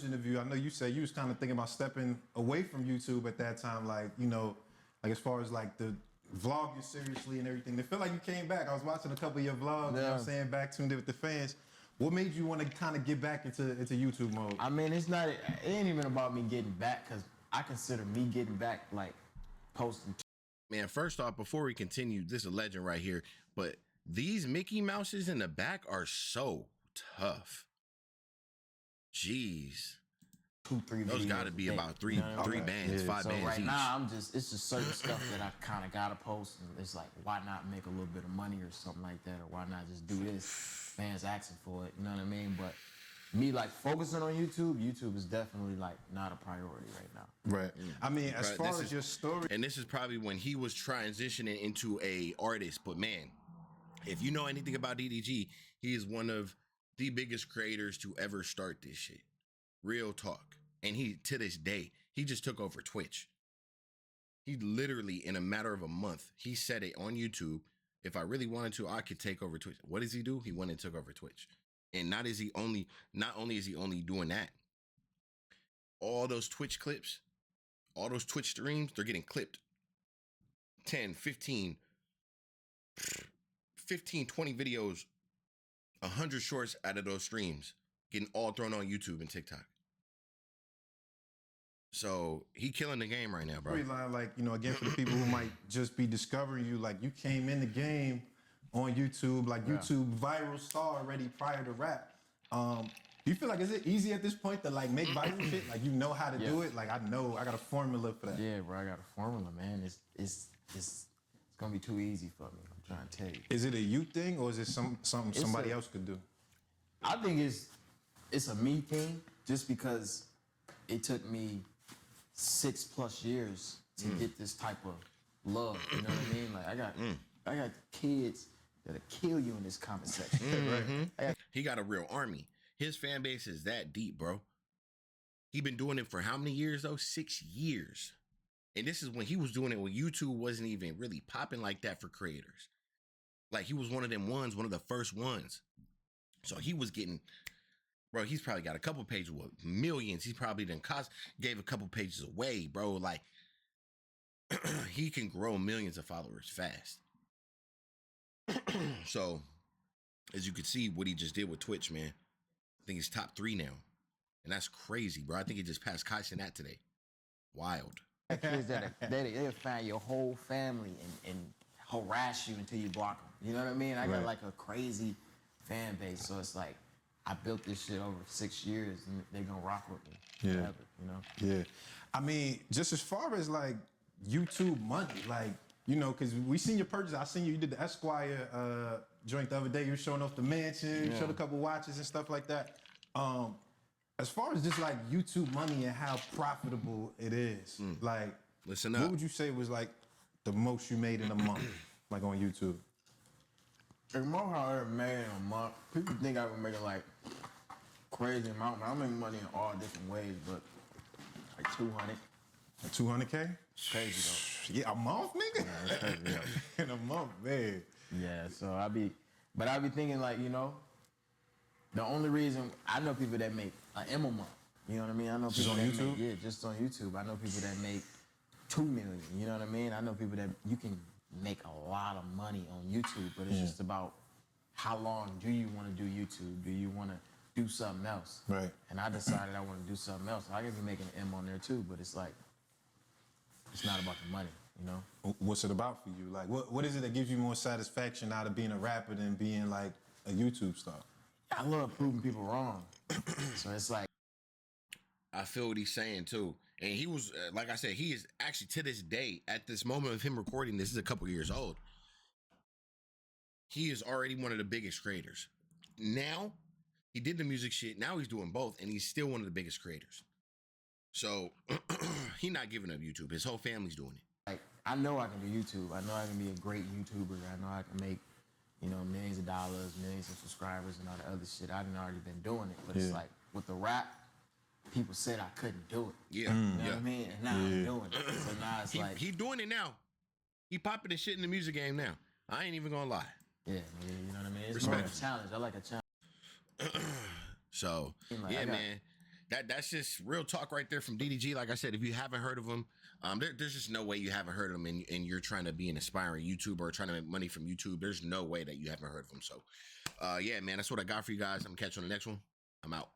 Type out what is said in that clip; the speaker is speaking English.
version of you? I know you said you was kind of thinking about stepping away from YouTube at that time, like, you know, like as far as like the vlogging seriously and everything. It felt like you came back. I was watching a couple of your vlogs, you know what I'm saying, back tuned in with the fans. What made you want to kind of get back into YouTube mode? I mean, it ain't even about me getting back, because I consider me getting back like posting. Man, first off, before we continue, this is a legend right here, but these Mickey Mouses in the back are so tough. Jeez. 2-3 Those videos got to be a day, about three you know what I mean? bands, 5 So bands right each. now, it's just certain stuff that I kind of got to post, and it's like, why not make a little bit of money or something like that, or why not just do this? Fans asking for it, you know what I mean? But me like focusing on YouTube is definitely like not a priority right now. Right. I mean, as far as your story, and this is probably when he was transitioning into a artist, but man, if you know anything about DDG, he is one of the biggest creators to ever start this shit. Real talk. And he, to this day, he just took over Twitch. He literally, in a matter of a month, he said it on YouTube. If I really wanted to, I could take over Twitch. What does he do? He went and took over Twitch. And not only is he only doing that, all those Twitch clips, all those Twitch streams, they're getting clipped. 10, 15, 20 videos, 100 shorts out of those streams, getting all thrown on YouTube and TikTok. So he killing the game right now, bro. Like, you know, again, for the people who might just be discovering you, like you came in the game on YouTube, like YouTube viral star already prior to rap. Do you feel like, is it easy at this point to like make viral shit? Like, you know how to do it? Like, I know I got a formula for that. Yeah, bro, I got a formula, man. It's gonna be too easy for me. I'm trying to tell you. Is it a you thing, or is it something somebody else could do? I think it's a me thing, just because it took me 6+ years to get this type of love. You know what I mean? Like I got kids that'll kill you in this comment section. Right? He got a real army. His fan base is that deep, bro. He been doing it for how many years though? 6 years. And this is when he was doing it when YouTube wasn't even really popping like that for creators. Like he was one of them ones, one of the first ones. So he was getting, bro, he's probably got a couple pages with millions. He probably done gave a couple pages away, bro. Like he can grow millions of followers fast. So as you can see what he just did with Twitch, man, I think he's top 3 now. And that's crazy, bro. I think he just passed Kai Cenat today. Wild. Kids they'll find your whole family and harass you until you block them. You know what I mean? I got like a crazy fan base, so it's like I built this shit over 6 years, and they're gonna rock with me forever, you know? Yeah. I mean, just as far as like YouTube money, like, you know, because we seen your purchase. I seen you did the Esquire joint the other day. You were showing off the mansion, you showed a couple watches and stuff like that. As far as just like YouTube money and how profitable it is, like, listen up. What would you say was like the most you made in a month, like on YouTube? The most I ever made in a month, people think I was making like crazy amount. I make money in all different ways, but like 200. 200K? Crazy though. Yeah, a month, nigga? Yeah, it's crazy, yeah. In a month, man. Yeah, so I be thinking like, you know, the only reason I know people that make an M a month. You know what I mean? I know people on that YouTube? make, just on YouTube. I know people that make 2 million. You know what I mean? I know people that you can make a lot of money on YouTube, but it's just about how long do you want to do YouTube? Do you want to do something else? Right. And I decided I want to do something else. I can be making an M on there too, but it's like, it's not about the money, you know? What's it about for you? Like, what is it that gives you more satisfaction out of being a rapper than being like a YouTube star? I love proving people wrong. So it's like, I feel what he's saying too. And he was, like I said, he is actually to this day, at this moment of him recording, this is a couple years old. He is already one of the biggest creators. Now, he did the music shit. Now he's doing both, and he's still one of the biggest creators. So he's not giving up YouTube. His whole family's doing it. like, I know I can do YouTube. I know I can be a great YouTuber. I know I can make, you know, millions of dollars, millions of subscribers, and all the other shit. I've already been doing it. But it's like, with the rap, people said I couldn't do it. Yeah. You know what I mean? And now I'm doing it. So now it's like... He doing it now. He popping the shit in the music game now. I ain't even gonna lie. Yeah, you know what I mean? It's more of a challenge. I like a challenge. So, Like, yeah, man. that's just real talk right there from DDG. Like I said, if you haven't heard of him, there's just no way you haven't heard of him, and you're trying to be an aspiring YouTuber or trying to make money from YouTube. There's no way that you haven't heard of him. So, yeah, man, that's what I got for you guys. I'm gonna catch you on the next one. I'm out.